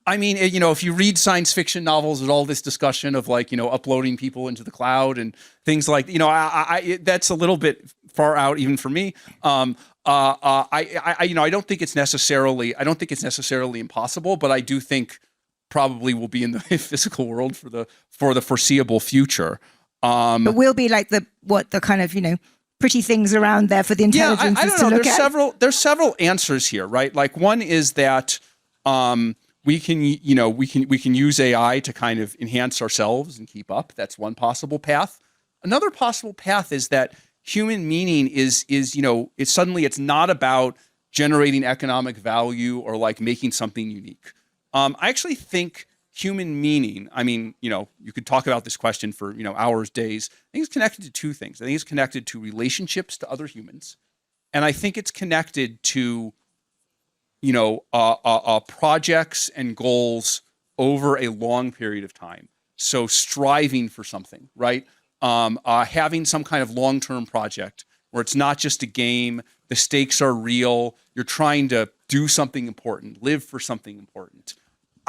I mean, if you read science fiction novels, there's all this discussion of like, uploading people into the cloud and things like, that's a little bit far out even for me. I don't think it's necessarily impossible, but I do think probably will be in the physical world for the foreseeable future. But we'll be like the kind of, pretty things around there for the intelligences I don't know. to look at. There's several answers here, right? Like one is that we can use AI to kind of enhance ourselves and keep up. That's one possible path. Another possible path is that human meaning is it's not about generating economic value or like making something unique. I actually think human meaning, I mean, you could talk about this question for, hours, days. I think it's connected to two things. I think it's connected to relationships to other humans. And I think it's connected to, projects and goals over a long period of time. So striving for something, right? Having some kind of long-term project where it's not just a game, the stakes are real, you're trying to do something important, live for something important.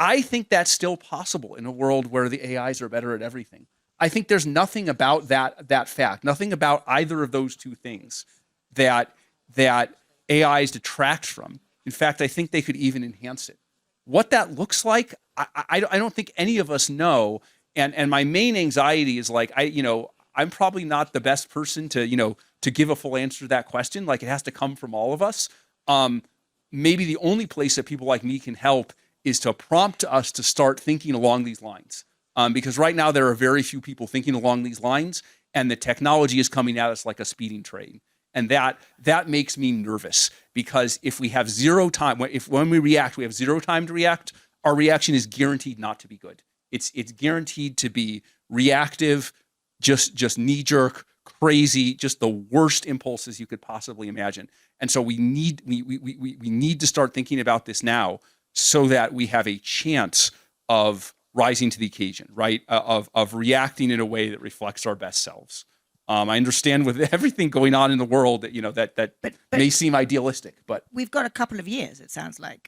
I think that's still possible in a world where the AIs are better at everything. I think there's nothing about that fact, nothing about either of those two things that AIs detract from. In fact, I think they could even enhance it. What that looks like, I don't think any of us know. And my main anxiety is like, I'm probably not the best person to give a full answer to that question. Like it has to come from all of us. Maybe the only place that people like me can help is to prompt us to start thinking along these lines. Because right now there are very few people thinking along these lines, and the technology is coming at us like a speeding train. And that makes me nervous, because if we have zero time, when we react, we have zero time to react, our reaction is guaranteed not to be good. It's guaranteed to be reactive, just knee-jerk, crazy, just the worst impulses you could possibly imagine. And so we need to start thinking about this now, so that we have a chance of rising to the occasion, right? Of reacting in a way that reflects our best selves. I understand with everything going on in the world that that may seem idealistic, but we've got a couple of years, it sounds like.